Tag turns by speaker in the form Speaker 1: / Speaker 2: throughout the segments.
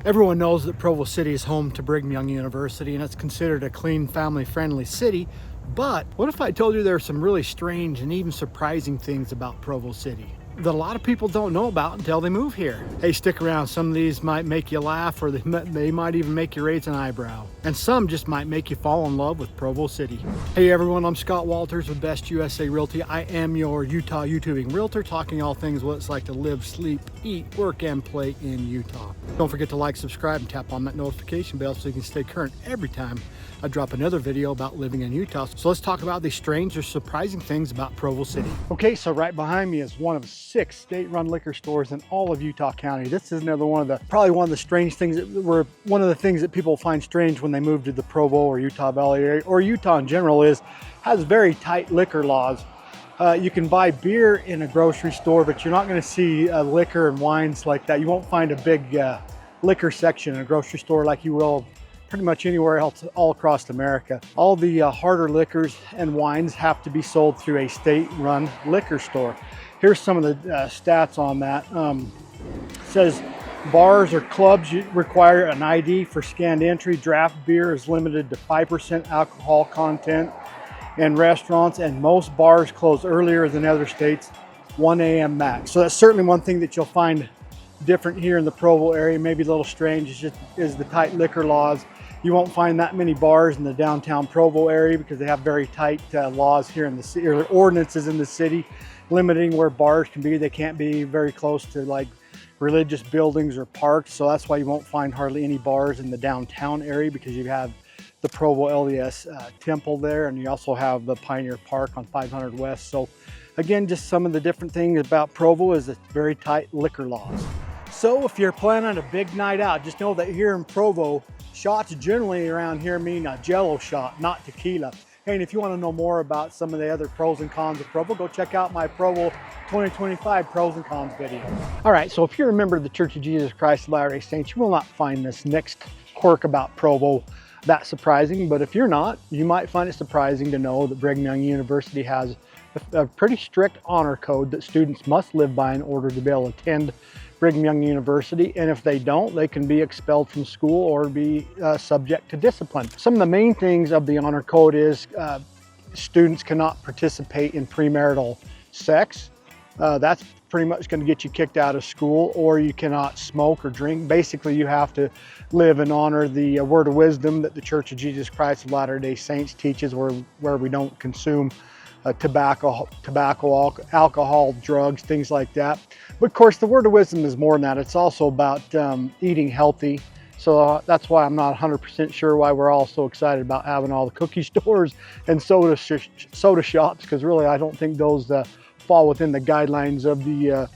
Speaker 1: Everyone knows that Provo City is home to Brigham Young University and it's considered a clean, family-friendly city. But what if I told you there are some really strange and even surprising things about Provo City that a lot of people don't know about until they move here? Hey, stick around. Some of these might make you laugh, or they might even make you raise an eyebrow. And some just might make you fall in love with Provo City. Hey everyone, I'm Scott Walters with Best USA Realty. I am your Utah YouTubing realtor, talking all things what it's like to live, sleep, eat, work, and play in Utah. Don't forget to like, subscribe, and tap on that notification bell so you can stay current every time I drop another video about living in Utah. So let's talk about these strange or surprising things about Provo City. Okay, so right behind me is one of 6 state-run liquor stores in all of Utah County. This is another probably one of the strange things one of the things that people find strange when they move to the Provo or Utah Valley area, or Utah in general, has very tight liquor laws. You can buy beer in a grocery store, but you're not going to see liquor and wines like that. You won't find a big liquor section in a grocery store like you will pretty much anywhere else all across America. All the harder liquors and wines have to be sold through a state-run liquor store. Here's some of the stats on that. It says bars or clubs require an ID for scanned entry. Draft beer is limited to 5% alcohol content in restaurants, and most bars close earlier than other states, 1 a.m. max. So that's certainly one thing that you'll find different here in the Provo area, maybe a little strange, is the tight liquor laws. You won't find that many bars in the downtown Provo area because they have very tight laws here in the city, or ordinances in the city limiting where bars can be. They can't be very close to like religious buildings or parks. So that's why you won't find hardly any bars in the downtown area, because you have the Provo LDS temple there, and you also have the Pioneer Park on 500 West. So again, just some of the different things about Provo is it's very tight liquor laws. So if you're planning on a big night out, just know that here in Provo, shots generally around here mean a Jello shot, not tequila. And if you want to know more about some of the other pros and cons of Provo, go check out my Provo 2025 pros and cons video. All right, so if you're a member of the Church of Jesus Christ of Latter-day Saints, you will not find this next quirk about Provo that surprising. But if you're not, you might find it surprising to know that Brigham Young University has a pretty strict honor code that students must live by in order to be able to attend Brigham Young University, and if they don't, they can be expelled from school or be subject to discipline. Some of the main things of the honor code is students cannot participate in premarital sex. That's pretty much going to get you kicked out of school, or you cannot smoke or drink. Basically, you have to live and honor the word of wisdom that the Church of Jesus Christ of Latter-day Saints teaches, where we don't consume tobacco, alcohol, drugs, things like that. But of course, the word of wisdom is more than that. It's also about eating healthy. So that's why I'm not 100% sure why we're all so excited about having all the cookie stores and soda shops, because really I don't think those fall within the guidelines of the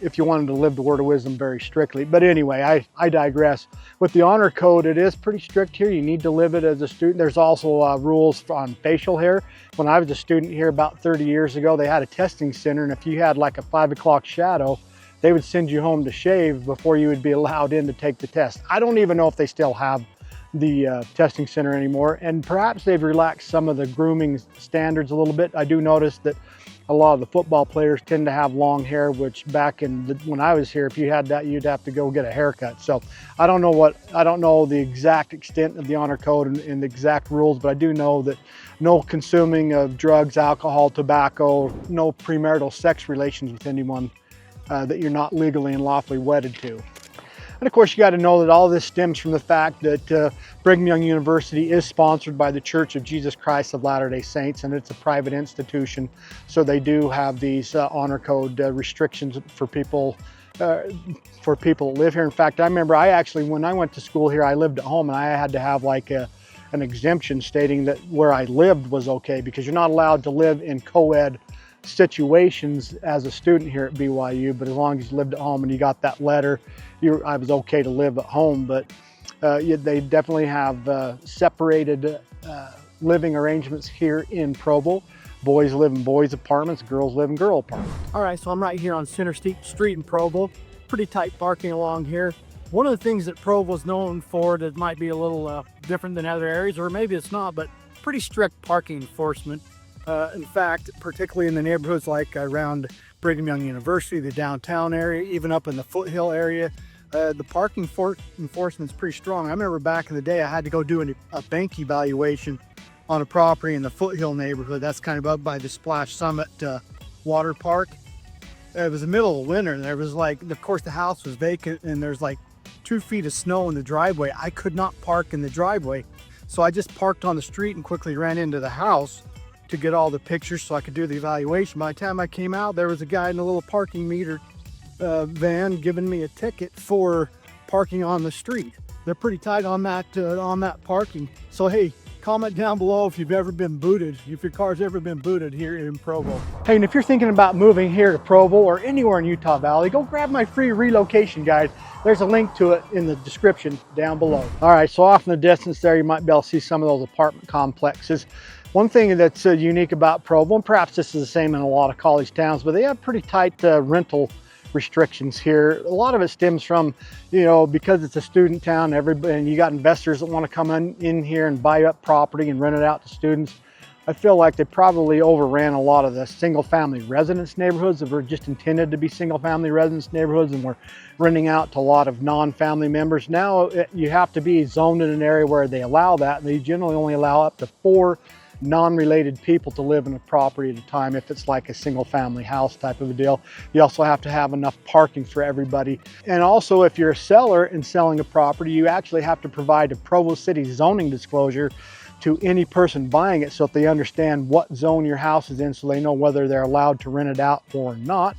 Speaker 1: if you wanted to live the word of wisdom very strictly. But anyway, I digress. With the honor code, it is pretty strict here. You need to live it as a student. There's also rules on facial hair. When I was a student here about 30 years ago, they had a testing center, and if you had like a 5 o'clock shadow, they would send you home to shave before you would be allowed in to take the test. I don't even know if they still have the testing center anymore, and perhaps they've relaxed some of the grooming standards a little bit. I do notice that a lot of the football players tend to have long hair, which back when I was here, if you had that, you'd have to go get a haircut. So I don't know the exact extent of the honor code and the exact rules, but I do know that no consuming of drugs, alcohol, tobacco, no premarital sex relations with anyone that you're not legally and lawfully wedded to. And of course, you got to know that all this stems from the fact that Brigham Young University is sponsored by the Church of Jesus Christ of Latter-day Saints, and it's a private institution. So they do have these honor code restrictions for people that live here. In fact, I remember when I went to school here, I lived at home, and I had to have like an exemption stating that where I lived was okay, because you're not allowed to live in co-ed situations as a student here at BYU, but as long as you lived at home and you got that letter, I was okay to live at home. But they definitely have separated living arrangements here in Provo. Boys live in boys' apartments, girls live in girl apartments. All right, so I'm right here on Center Street in Provo. Pretty tight parking along here. One of the things that Provo is known for that might be a little different than other areas, or maybe it's not, but pretty strict parking enforcement. In fact, particularly in the neighborhoods like around Brigham Young University, the downtown area, even up in the foothill area, The parking enforcement's pretty strong. I remember back in the day I had to go do a bank evaluation on a property in the Foothill neighborhood. That's kind of up by the Splash Summit water park. It was the middle of winter, and there was like, of course the house was vacant, and there's like 2 feet of snow in the driveway. I could not park in the driveway, so I just parked on the street and quickly ran into the house to get all the pictures so I could do the evaluation. By the time I came out, there was a guy in a little parking meter van giving me a ticket for parking on the street. They're pretty tight on that parking. So hey, comment down below if you've ever been booted, if your car's ever been booted here in Provo. Hey, and if you're thinking about moving here to Provo or anywhere in Utah Valley, go grab my free relocation guide. There's a link to it in the description down below. All right, so off in the distance there, you might be able to see some of those apartment complexes. One thing that's unique about Provo, and perhaps this is the same in a lot of college towns, but they have pretty tight rental restrictions here. A lot of it stems from, you know, because it's a student town, and you got investors that want to come in here and buy up property and rent it out to students. I feel like they probably overran a lot of the single family residence neighborhoods that were just intended to be single family residence neighborhoods, and we're renting out to a lot of non-family members. Now you have to be zoned in an area where they allow that, and they generally only allow up to 4 non-related people to live in a property at a time if it's like a single family house type of a deal. You also have to have enough parking for everybody. And also, if you're a seller and selling a property, you actually have to provide a Provo City zoning disclosure to any person buying it so that they understand what zone your house is in, so they know whether they're allowed to rent it out or not.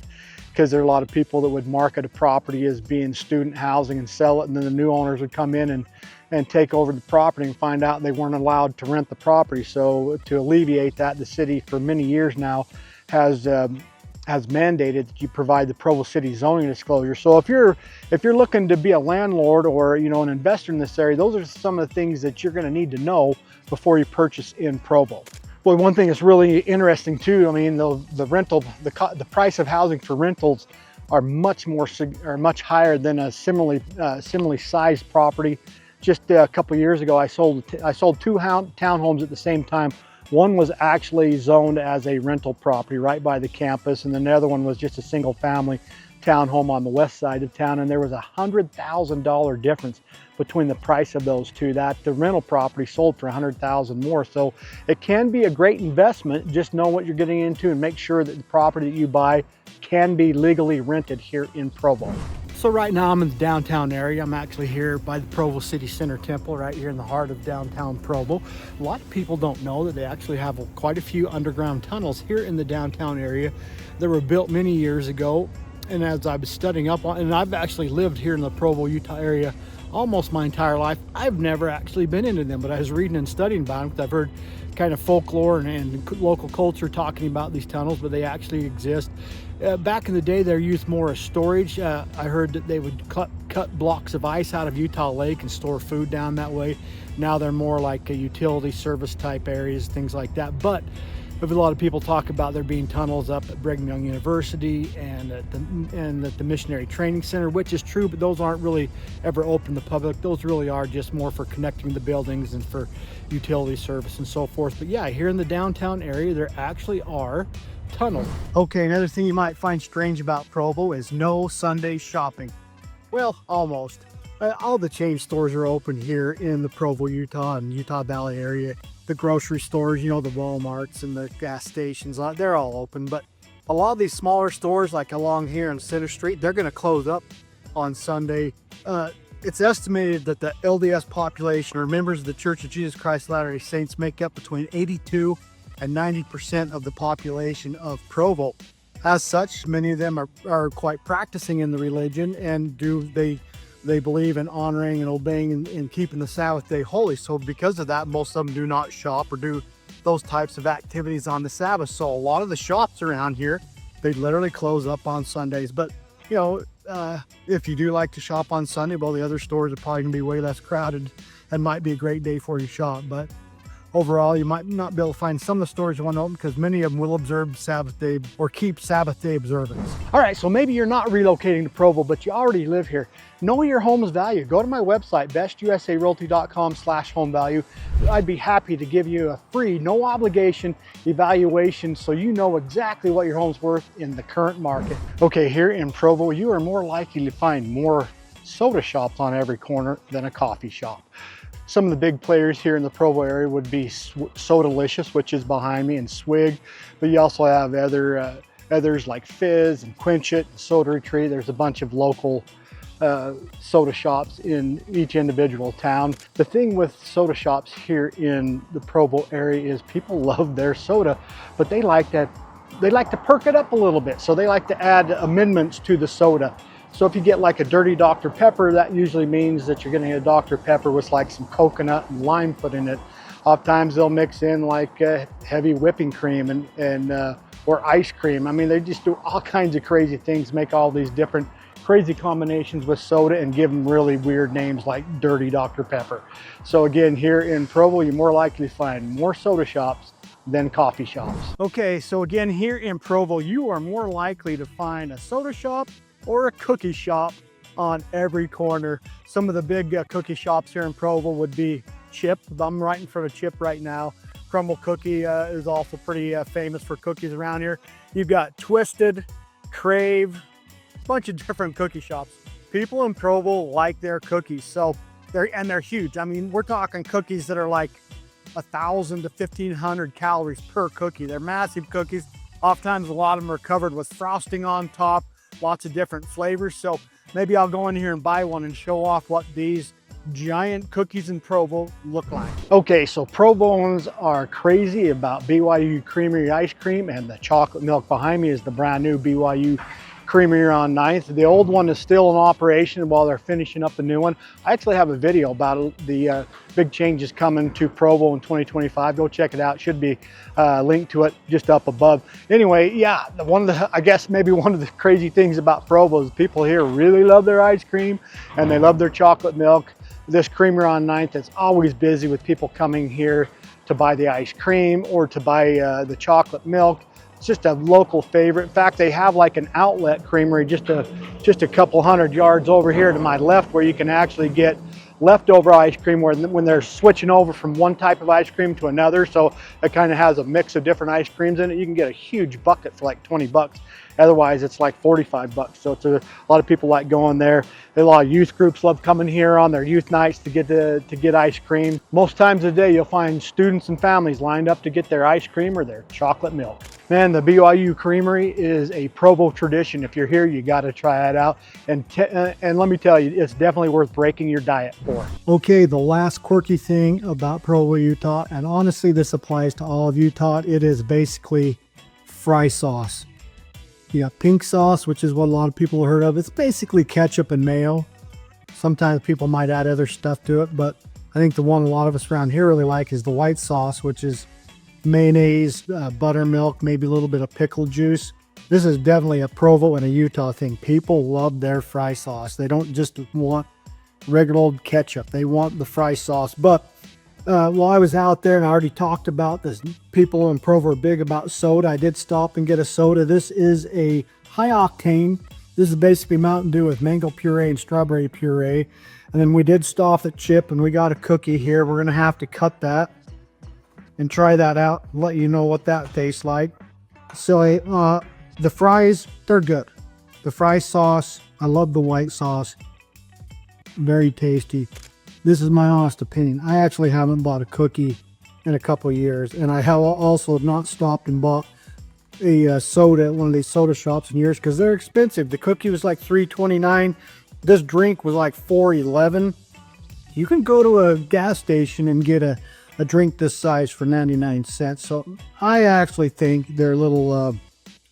Speaker 1: Because there are a lot of people that would market a property as being student housing and sell it, and then the new owners would come in and take over the property and find out they weren't allowed to rent the property. So to alleviate that, the city for many years now has mandated that you provide the Provo City zoning disclosure. So if you're looking to be a landlord or, you know, an investor in this area, those are some of the things that you're going to need to know before you purchase in Provo. Boy, one thing that's really interesting too, I mean, the price of housing for rentals are much higher than a similarly sized property. Just a couple of years ago, I sold 2 townhomes at the same time. One was actually zoned as a rental property right by the campus, and then the other one was just a single family townhome on the west side of town, and there was $100,000 difference between the price of those two. The rental property sold for $100,000 more. So it can be a great investment. Just know what you're getting into and make sure that the property that you buy can be legally rented here in Provo. So right now I'm in the downtown area. I'm actually here by the Provo City Center Temple, right here in the heart of downtown Provo. A lot of people don't know that they actually have quite a few underground tunnels here in the downtown area that were built many years ago. And as I was studying up on, and I've actually lived here in the Provo, Utah area almost my entire life. I've never actually been into them, but I was reading and studying about them because I've heard kind of folklore and local culture talking about these tunnels, but they actually exist. Back in the day, they're used more as storage. I heard that they would cut blocks of ice out of Utah Lake and store food down that way. Now they're more like a utility service type areas, things like that. But a lot of people talk about there being tunnels up at Brigham Young University and at the Missionary Training Center, which is true, but those aren't really ever open to the public. Those really are just more for connecting the buildings and for utility service and so forth. But yeah, here in the downtown area, there actually are tunnels. Okay, another thing you might find strange about Provo is no Sunday shopping. Well, almost. All the chain stores are open here in the Provo, Utah and Utah Valley area. The grocery stores, you know, the Walmarts and the gas stations, they're all open. But a lot of these smaller stores, like along here on Center Street, they're going to close up on Sunday. It's estimated that the LDS population, or members of the Church of Jesus Christ of Latter-day Saints, make up between 82 and 90% of the population of Provo. As such, many of them are quite practicing in the religion, and they believe in honoring and obeying and keeping the Sabbath day holy. So because of that, most of them do not shop or do those types of activities on the Sabbath. So a lot of the shops around here, they literally close up on Sundays. But you know, if you do like to shop on Sunday, well, the other stores are probably gonna be way less crowded and might be a great day for you to shop. But overall, you might not be able to find some of the stores you want to open because many of them will observe Sabbath day or keep Sabbath day observance. All right, so maybe you're not relocating to Provo, but you already live here. Know your home's value. Go to my website, bestusarealty.com/home value. I'd be happy to give you a free, no obligation evaluation so you know exactly what your home's worth in the current market. Okay, here in Provo, you are more likely to find more soda shops on every corner than a coffee shop. Some of the big players here in the Provo area would be Sodalicious, which is behind me, and Swig, but you also have others like Fizz and Quench It and Soda Retreat. There's a bunch of local soda shops in each individual town. The thing with soda shops here in the Provo area is people love their soda, but they like to perk it up a little bit. So they like to add amendments to the soda. So if you get like a dirty Dr. Pepper, that usually means that you're gonna get a Dr. Pepper with like some coconut and lime put in it. Oftentimes they'll mix in like heavy whipping cream or ice cream. I mean, they just do all kinds of crazy things, make all these different crazy combinations with soda and give them really weird names like dirty Dr. Pepper. So again, here in Provo, you're more likely to find more soda shops than coffee shops. Okay, so again, here in Provo, you are more likely to find a soda shop or a cookie shop on every corner. Some of the big cookie shops here in Provo would be Chip. I'm right in front of Chip right now. Crumbl cookie is also pretty famous for cookies around here. You've got Twisted, Craze, a bunch of different cookie shops. People in Provo like their cookies, so they're huge. I mean, we're talking cookies that are like 1,000 to 1,500 calories per cookie. They're massive cookies. Oftentimes, a lot of them are covered with frosting on top, lots of different flavors. So maybe I'll go in here and buy one and show off what these giant cookies in Provo look like. Okay, so Provoans are crazy about BYU Creamery ice cream, and the chocolate milk behind me is the brand new BYU Creamery on 9th. The old one is still in operation while they're finishing up the new one. I actually have a video about the big changes coming to Provo in 2025. Go check it out. Should be linked to it just up above. Anyway, yeah, I guess maybe one of the crazy things about Provo is people here really love their ice cream and they love their chocolate milk. This Creamery on 9th is always busy with people coming here to buy the ice cream or to buy the chocolate milk. It's just a local favorite. In fact, they have like an outlet creamery just a couple hundred yards over here to my left, where you can actually get leftover ice cream when they're switching over from one type of ice cream to another. So it kind of has a mix of different ice creams in it. You can get a huge bucket for like 20 bucks. Otherwise, it's like 45 bucks. So it's a lot of people like going there. A lot of youth groups love coming here on their youth nights to get ice cream. Most times of the day, you'll find students and families lined up to get their ice cream or their chocolate milk. Man, the BYU Creamery is a Provo tradition. If you're here, you got to try it out. And let me tell you, it's definitely worth breaking your diet for. Okay, the last quirky thing about Provo, Utah, and honestly, this applies to all of Utah. It is basically fry sauce. You got pink sauce, which is what a lot of people have heard of. It's basically ketchup and mayo. Sometimes people might add other stuff to it, but I think the one a lot of us around here really like is the white sauce, which is mayonnaise, buttermilk, maybe a little bit of pickle juice. This is definitely a Provo and a Utah thing. People love their fry sauce. They don't just want regular old ketchup. They want the fry sauce. But while I was out there, and I already talked about this, people in Provo are big about soda. I did stop and get a soda. This is a high octane. This is basically Mountain Dew with mango puree and strawberry puree. And then we did stop at Chip and we got a cookie here. We're gonna have to cut that and try that out, let you know what that tastes like. So the fries, they're good. The fry sauce, I love the white sauce. Very tasty. This is my honest opinion. I actually haven't bought a cookie in a couple of years, and I have also not stopped and bought a soda at one of these soda shops in years because they're expensive. The cookie was like $3.29. This drink was like $4.11. You can go to a gas station and get a drink this size for 99 cents. So I actually think they're a little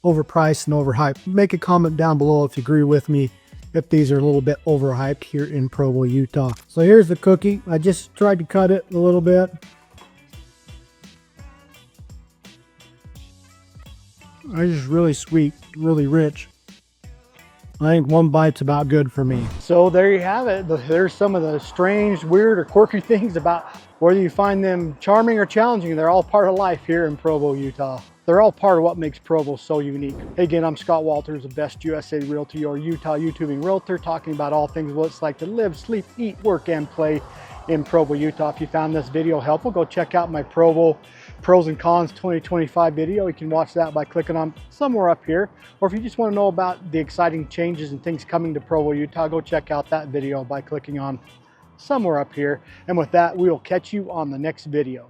Speaker 1: overpriced and overhyped. Make a comment down below if you agree with me, if these are a little bit overhyped here in Provo, Utah. So here's the cookie. I just tried to cut it a little bit. It's just really sweet, really rich. I think one bite's about good for me. So there you have it. There's some of the strange, weird, or quirky things about whether you find them charming or challenging. They're all part of life here in Provo, Utah. They're all part of what makes Provo so unique. Hey again, I'm Scott Walters, the Best USA Realtor, your Utah YouTubing realtor, talking about all things what it's like to live, sleep, eat, work, and play in Provo, Utah. If you found this video helpful, go check out my Provo Pros and Cons 2025 video. You can watch that by clicking on somewhere up here. Or if you just want to know about the exciting changes and things coming to Provo, Utah, go check out that video by clicking on somewhere up here. And with that, we will catch you on the next video.